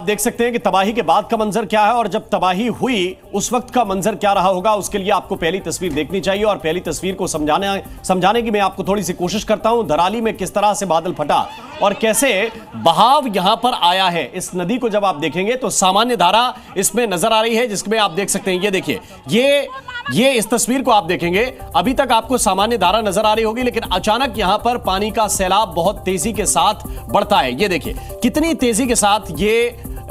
देख सकते हैं कि तबाही के बाद का मंजर क्या है और जब तबाही हुई उस वक्त का मंजर क्या रहा होगा। उसके लिए आपको पहली तस्वीर देखनी चाहिए और पहली तस्वीर को समझाने की मैं आपको थोड़ी सी कोशिश करता हूं। धराली में किस तरह से बादल फटा और कैसे बहाव यहां पर आया है। इस नदी को जब आप देखेंगे तो सामान्य धारा इसमें नजर आ रही है, जिसमें आप देख सकते हैं, ये देखिए, ये इस तस्वीर को आप देखेंगे, अभी तक आपको सामान्य धारा नजर आ रही होगी, लेकिन अचानक यहां पर पानी का सैलाब बहुत तेजी के साथ बढ़ता है। ये देखिए कितनी तेजी के साथ ये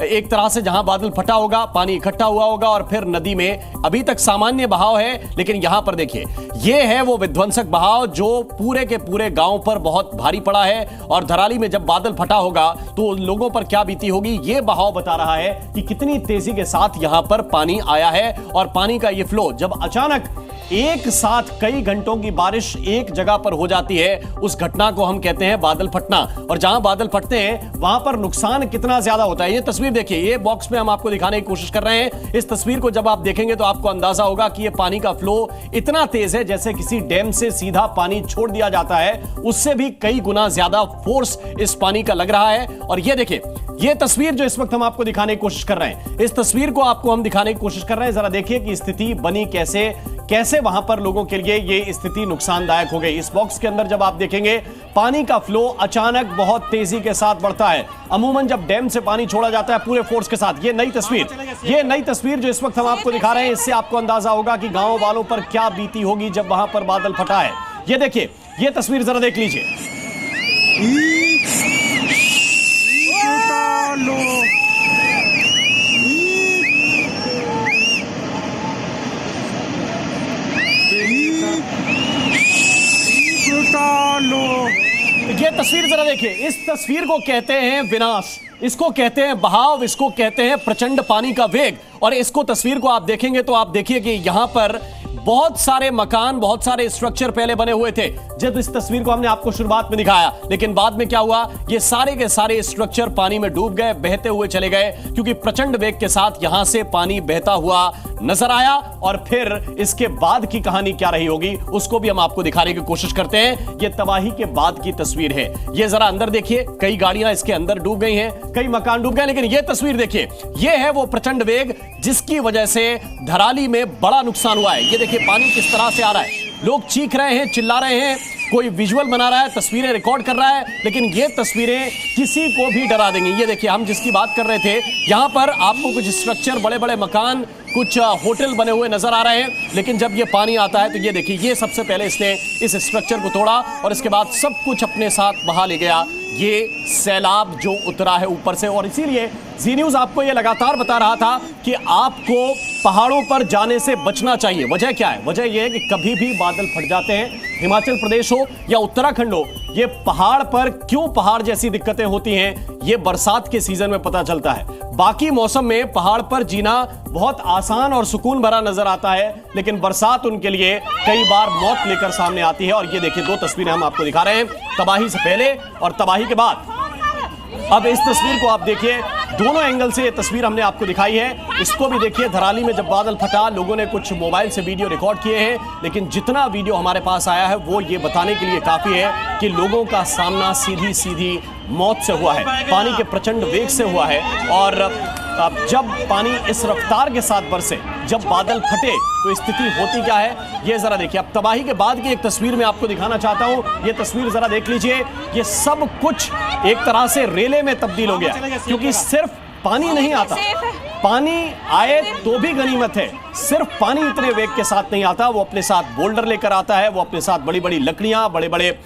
एक तरह से जहां बादल फटा होगा, पानी इकट्ठा हुआ होगा और फिर नदी में अभी तक सामान्य बहाव है, लेकिन यहां पर देखिए ये है वो विध्वंसक बहाव जो पूरे के पूरे गांव पर बहुत भारी पड़ा है। और धराली में जब बादल फटा होगा तो लोगों पर क्या बीती होगी, ये बहाव बता रहा है कि कितनी तेजी के साथ यहां पर पानी आया है। और पानी का ये फ्लो जब अचानक एक साथ कई घंटों की बारिश एक जगह पर हो जाती है, उस घटना को हम कहते हैं बादल फटना। और जहां बादल फटते हैं वहां पर नुकसान कितना ज्यादा होता है। ये तस्वीर देखिए, ये बॉक्स में हम आपको दिखाने की कोशिश कर रहे हैं। इस तस्वीर को जब आप देखेंगे तो आपको अंदाजा होगा कि ये पानी का फ्लो इतना तेज है जैसे किसी डैम से सीधा पानी छोड़ दिया जाता है, उससे भी कई गुना ज्यादा फोर्स इस पानी का लग रहा है। और ये देखिए, ये तस्वीर जो इस वक्त हम आपको दिखाने की कोशिश कर रहे हैं, इस तस्वीर को आपको हम दिखाने की कोशिश कर रहे हैं। जरा देखिए कि स्थिति बनी कैसे वहां पर लोगों के लिए ये स्थिति नुकसानदायक हो गई। इस बॉक्स के अंदर जब आप देखेंगे पानी का फ्लो अचानक बहुत तेजी के साथ बढ़ता है। अमूमन जब डैम से पानी छोड़ा जाता है पूरे फोर्स के साथ, ये नई तस्वीर जो इस वक्त हम आपको दिखा रहे हैं, इससे आपको अंदाजा होगा कि गांव वालों पर क्या बीती होगी जब वहां पर बादल फटा है। ये देखिए, ये तस्वीर जरा देख लीजिए। ये तस्वीर जरा देखिए, इस तस्वीर को कहते हैं विनाश, इसको कहते हैं बहाव, इसको कहते हैं प्रचंड पानी का वेग। और इसको तस्वीर को आप देखेंगे तो आप देखिए कि यहां पर बहुत सारे मकान, बहुत सारे स्ट्रक्चर पहले बने हुए थे जब इस तस्वीर को हमने आपको शुरुआत में दिखाया, लेकिन बाद में क्या हुआ, ये सारे के सारे स्ट्रक्चर पानी में डूब गए, बहते हुए चले गए, क्योंकि प्रचंड वेग के साथ यहां से पानी बहता हुआ नजर आया। और फिर इसके बाद की कहानी क्या रही होगी उसको भी हम आपको दिखाने की कोशिश करते हैं। ये तबाही के बाद की तस्वीर है। ये जरा अंदर देखिए, कई गाड़ियां इसके अंदर डूब गई हैं, कई मकान डूब गए, लेकिन ये तस्वीर देखिए, ये है वो प्रचंड वेग जिसकी वजह से धराली में बड़ा नुकसान हुआ है। ये देखिए पानी किस तरह से आ रहा है, लोग चीख रहे हैं, चिल्ला रहे हैं, कोई विजुअल बना रहा है, तस्वीरें रिकॉर्ड कर रहा है, लेकिन ये तस्वीरें किसी को भी डरा देंगी। ये देखिए, हम जिसकी बात कर रहे थे, यहां पर आपको कुछ स्ट्रक्चर, बड़े बड़े मकान, कुछ होटल बने हुए नजर आ रहे हैं, लेकिन जब ये पानी आता है तो ये देखिए, ये सबसे पहले इसने इस स्ट्रक्चर को तोड़ा और इसके बाद सब कुछ अपने साथ बहा ले गया। ये सैलाब जो उतरा है ऊपर से, और इसीलिए जी न्यूज़ आपको ये लगातार बता रहा था कि आपको पहाड़ों पर जाने से बचना चाहिए। वजह क्या है? वजह यह है कि कभी भी बादल फट जाते हैं। हिमाचल प्रदेश हो या उत्तराखंड हो, ये पहाड़ पर क्यों पहाड़ जैसी दिक्कतें होती हैं, ये बरसात के सीजन में पता चलता है। बाकी मौसम में पहाड़ पर जीना बहुत आसान और सुकून भरा नजर आता है, लेकिन बरसात उनके लिए कई बार मौत लेकर सामने आती है। और ये देखिए, दो तस्वीरें हम आपको दिखा रहे हैं, तबाही से पहले और तबाही के बाद। अब इस तस्वीर को आप देखिए, दोनों एंगल से ये तस्वीर हमने आपको दिखाई है। इसको भी देखिए, धराली में जब बादल फटा, लोगों ने कुछ मोबाइल से वीडियो रिकॉर्ड किए हैं, लेकिन जितना वीडियो हमारे पास आया है वो ये बताने के लिए काफी है कि लोगों का सामना सीधी सीधी मौत से हुआ है, पानी के प्रचंड वेग से हुआ है। और अब जब पानी इस रफ्तार के साथ बरसे, जब बादल फटे तो स्थिति होती क्या है, ये जरा देखिए। अब तबाही के बाद की एक तस्वीर मैं आपको दिखाना चाहता हूं, ये तस्वीर जरा देख लीजिए। ये सब कुछ एक तरह से रेले में तब्दील हो गया, क्योंकि सिर्फ पानी नहीं आता, पानी आए तो भी गनीमत है। सिर्फ पानी इतने वेग के साथ नहीं आता, वो अपने साथ बोल्डर लेकर आता है, वो अपने साथ बड़ी बड़ी लकड़ियां, बड़े बड़े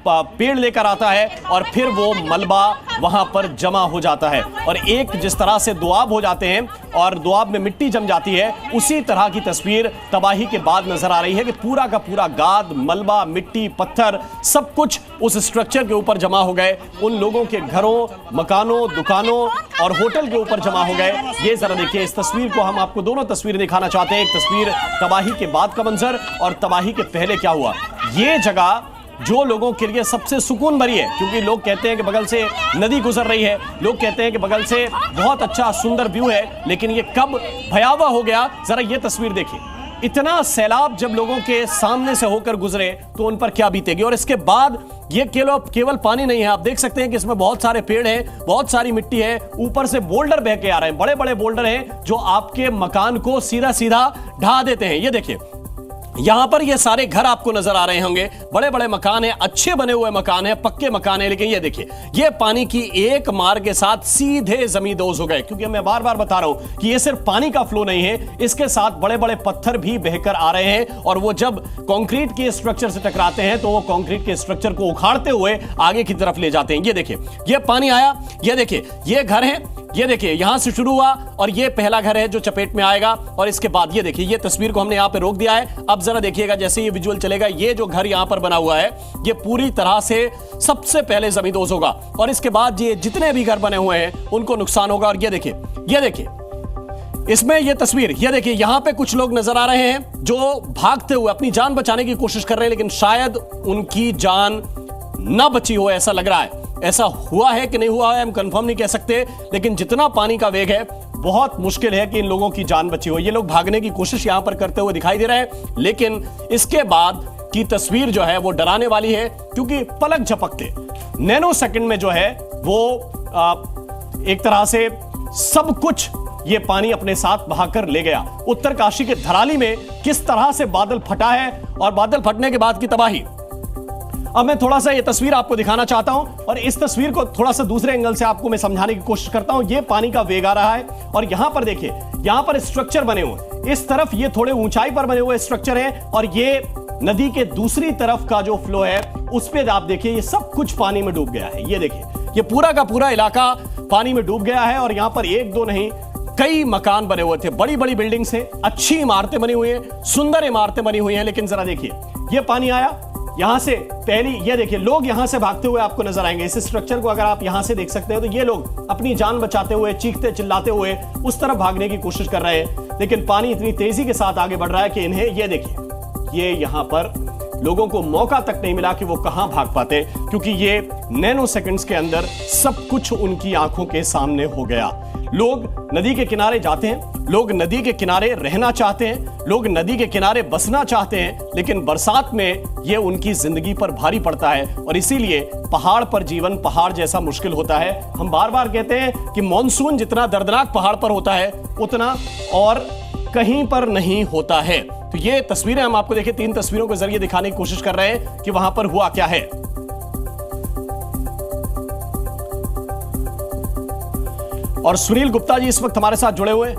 पेड़ लेकर आता है, और फिर वो मलबा वहां पर जमा हो जाता है। और एक जिस तरह से दोआब हो जाते हैं और दोआब में मिट्टी जम जाती है, उसी तरह की तस्वीर तबाही के बाद नजर आ रही है कि पूरा का पूरा गाद, मलबा, मिट्टी, पत्थर, सब कुछ उस स्ट्रक्चर के ऊपर जमा हो गए, उन लोगों के घरों, मकानों, दुकानों और होटल के ऊपर जमा हो गए। ये जरा देखिए, इस तस्वीर को हम आपको दोनों तस्वीरें दिखाना चाहते हैं। एक तस्वीर तबाही के बाद का मंजर और तबाही के पहले क्या हुआ। ये जगह जो लोगों के लिए सबसे सुकून भरी है, क्योंकि लोग कहते हैं कि बगल से नदी गुजर रही है, लोग कहते हैं कि बगल से बहुत अच्छा सुंदर व्यू है, लेकिन ये कब भयावह हो गया, जरा ये तस्वीर देखिए। इतना सैलाब जब लोगों के सामने से होकर गुजरे तो उन पर क्या बीतेगी। और इसके बाद ये केवल पानी नहीं है, आप देख सकते हैं कि इसमें बहुत सारे पेड़ हैं, बहुत सारी मिट्टी है, ऊपर से बोल्डर बह के आ रहे हैं, बड़े बड़े बोल्डर हैं जो आपके मकान को सीधा सीधा ढा देते हैं। ये देखिए यहां पर ये सारे घर आपको नजर आ रहे होंगे, बड़े बड़े मकान हैं, अच्छे बने हुए मकान हैं, पक्के मकान हैं, लेकिन ये देखिए ये पानी की एक मार के साथ सीधे जमींदोज हो गए। क्योंकि मैं बार बार बता रहा हूं कि ये सिर्फ पानी का फ्लो नहीं है, इसके साथ बड़े बड़े पत्थर भी बहकर आ रहे हैं और वो जब कंक्रीट के स्ट्रक्चर से टकराते हैं तो वो कंक्रीट के स्ट्रक्चर को उखाड़ते हुए आगे की तरफ ले जाते हैं। ये देखिए ये पानी आया, ये देखिए ये घर है, ये देखिए यहां से शुरू हुआ और ये पहला घर है जो चपेट में आएगा। और इसके बाद ये देखिए ये तस्वीर को हमने यहां पे रोक दिया है। अब जरा देखिएगा जैसे ये विजुअल चलेगा, ये जो घर यहां पर बना हुआ है ये पूरी तरह से सबसे पहले जमींदोज होगा और इसके बाद ये जितने भी घर बने हुए हैं उनको नुकसान होगा। और ये देखिए इसमें ये तस्वीर, ये देखिए यहां पे कुछ लोग नजर आ रहे हैं जो भागते हुए अपनी जान बचाने की कोशिश कर रहे हैं, लेकिन शायद उनकी जान ना बची हो ऐसा लग रहा है। ऐसा हुआ है कि नहीं हुआ है हम कंफर्म नहीं कह सकते, लेकिन जितना पानी का वेग है बहुत मुश्किल है कि इन लोगों की जान बची हो। ये लोग भागने की कोशिश यहां पर करते हुए दिखाई दे रहे हैं, लेकिन इसके बाद की तस्वीर जो है वो डराने वाली है क्योंकि पलक झपकते नैनो सेकंड में जो है वो एक तरह से सब कुछ ये पानी अपने साथ बहाकर ले गया। उत्तरकाशी के धराली में किस तरह से बादल फटा है और बादल फटने के बाद की तबाही। अब मैं थोड़ा सा ये तस्वीर आपको दिखाना चाहता हूं और इस तस्वीर को थोड़ा सा दूसरे एंगल से आपको मैं समझाने की कोशिश करता हूं। ये पानी का वेग आ रहा है और यहां पर देखिए यहां पर स्ट्रक्चर बने हुए, इस तरफ ये थोड़े ऊंचाई पर बने हुए स्ट्रक्चर हैं और ये नदी के दूसरी तरफ का जो फ्लो है उस पर आप देखिए ये सब कुछ पानी में डूब गया है। ये देखिए ये पूरा का पूरा इलाका पानी में डूब गया है और यहां पर एक दो नहीं कई मकान बने हुए थे, बड़ी बड़ी बिल्डिंग्स हैं, अच्छी इमारतें बनी हुई हैं, सुंदर इमारतें बनी हुई हैं, लेकिन जरा देखिए ये पानी आया यहां से पहली, ये देखिए लोग यहां से भागते हुए आपको नजर आएंगे। इस स्ट्रक्चर को अगर आप यहां से देख सकते हो तो ये लोग अपनी जान बचाते हुए चीखते चिल्लाते हुए उस तरफ भागने की कोशिश कर रहे हैं, लेकिन पानी इतनी तेजी के साथ आगे बढ़ रहा है कि इन्हें, ये देखिए ये यहां पर लोगों को मौका तक नहीं मिला कि वो कहां भाग पाते, क्योंकि ये नैनो सेकंड्स के अंदर सब कुछ उनकी आंखों के सामने हो गया। लोग नदी के किनारे जाते हैं, लोग नदी के किनारे रहना चाहते हैं, लोग नदी के किनारे बसना चाहते हैं, लेकिन बरसात में ये उनकी जिंदगी पर भारी पड़ता है और इसीलिए पहाड़ पर जीवन पहाड़ जैसा मुश्किल होता है। हम बार बार कहते हैं कि मॉनसून जितना दर्दनाक पहाड़ पर होता है उतना और कहीं पर नहीं होता है। तो ये तस्वीरें हम आपको देखिए 3 तस्वीरों के जरिए दिखाने की कोशिश कर रहे हैं कि वहां पर हुआ क्या है। और सुनील गुप्ता जी इस वक्त हमारे साथ जुड़े हुए हैं,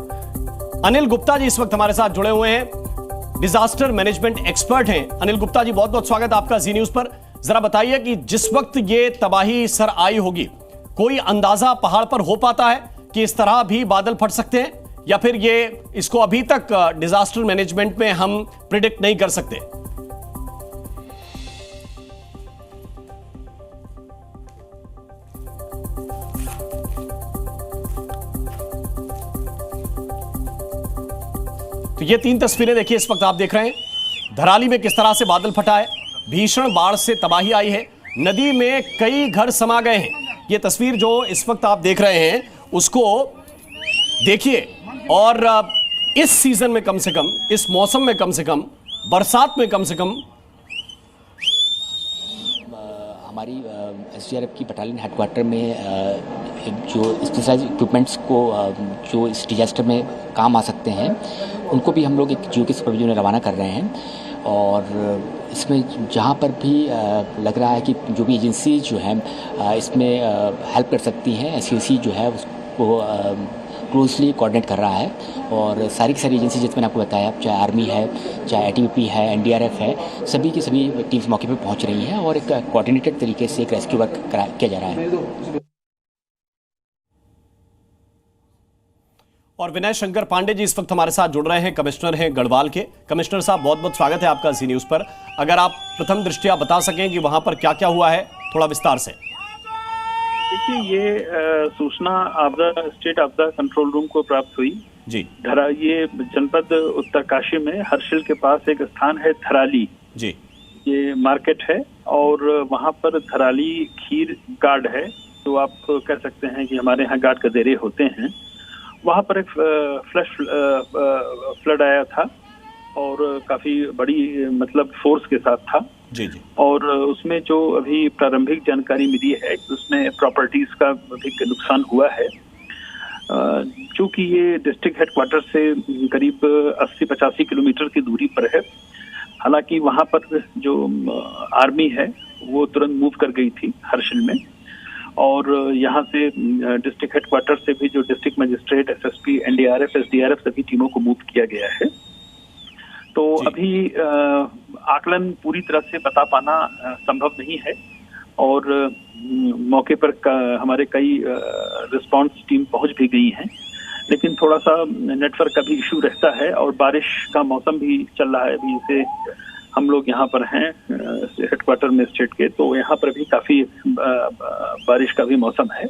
अनिल गुप्ता जी इस वक्त हमारे साथ जुड़े हुए हैं, डिजास्टर मैनेजमेंट एक्सपर्ट हैं। अनिल गुप्ता जी बहुत बहुत स्वागत आपका जी न्यूज पर। जरा बताइए कि जिस वक्त ये तबाही सर आई होगी, कोई अंदाजा पहाड़ पर हो पाता है कि इस तरह भी बादल फट सकते हैं, या फिर ये इसको अभी तक डिजास्टर मैनेजमेंट में हम प्रिडिक्ट नहीं कर सकते? तो ये 3 तस्वीरें देखिए इस वक्त आप देख रहे हैं धराली में किस तरह से बादल फटा है, भीषण बाढ़ से तबाही आई है, नदी में कई घर समा गए हैं। ये तस्वीर जो इस वक्त आप देख रहे हैं उसको देखिए और इस सीजन में कम से कम, इस मौसम में कम से कम, बरसात में कम से कम हमारी एसडीआरएफ की बटालियन हेडक्वार्टर में जो स्पेशलाइज इक्विपमेंट्स को जो इस डिजास्टर में काम आ सकते हैं उनको भी हम लोग एक जियो के सुपरविजन में रवाना कर रहे हैं। और इसमें जहाँ पर भी लग रहा है कि जो भी एजेंसी जो है इसमें हेल्प कर सकती हैं, एससीओसी जो है उसको क्लोजली कोऑर्डिनेट कर रहा है। और सारी की सारी एजेंसी जिसमें आपको बताया, चाहे आर्मी है, चाहे आईटीबीपी है, एनडीआरएफ है, सभी की सभी टीम्स मौके पर पहुंच रही हैं और एक कोऑर्डिनेटेड तरीके से एक रेस्क्यू वर्क किया जा रहा है। और विनय शंकर पांडे जी इस वक्त हमारे साथ जुड़ रहे हैं, कमिश्नर हैं गढ़वाल के। कमिश्नर साहब बहुत बहुत स्वागत है आपका जी न्यूज पर। अगर आप प्रथम दृष्टया बता सकें कि वहां पर क्या क्या हुआ है थोड़ा विस्तार से। देखिए ये सूचना आपदा स्टेट आपदा कंट्रोल रूम को प्राप्त हुई जी। ये जनपद उत्तरकाशी में हर्षिल के पास एक स्थान है धराली जी, ये मार्केट है और वहाँ पर धराली खीर गार्ड है, तो आप कह सकते हैं कि हमारे यहाँ गार्ड गदेरे होते हैं। वहाँ पर एक फ्लड आया था और काफी बड़ी मतलब फोर्स के साथ था। जी जी। और उसमें जो अभी प्रारंभिक जानकारी मिली है उसमें प्रॉपर्टीज का भी नुकसान हुआ है। चूंकि ये डिस्ट्रिक्ट हेडक्वार्टर से करीब 80-85 किलोमीटर की दूरी पर है, हालांकि वहां पर जो आर्मी है वो तुरंत मूव कर गई थी हर्षिल में, और यहाँ से डिस्ट्रिक्ट हेडक्वार्टर से भी जो district magistrate, SSP, NDRF, SDRF सभी टीमों को मूव किया गया है। तो अभी आकलन पूरी तरह से बता पाना संभव नहीं है, और मौके पर हमारे कई रिस्पांस टीम पहुंच भी गई हैं, लेकिन थोड़ा सा नेटवर्क का भी इशू रहता है, और बारिश का मौसम भी चल रहा है अभी। जैसे हम लोग यहाँ पर हैं हेडक्वार्टर में स्टेट के, तो यहाँ पर भी काफी बारिश का भी मौसम है।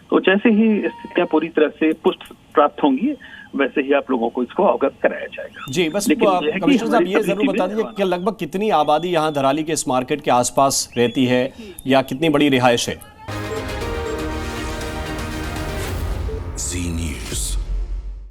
तो जैसे ही स्थितियां पूरी तरह से पुष्ट प्राप्त होंगी वैसे ही आप लोगों को इसको अवगत कराया जाएगा। जी, बस कमिश्नर साहब ये जरूर बता दीजिए कि लगभग कितनी आबादी यहाँ धराली के इस मार्केट के आसपास रहती है, या कितनी बड़ी रिहाइश है?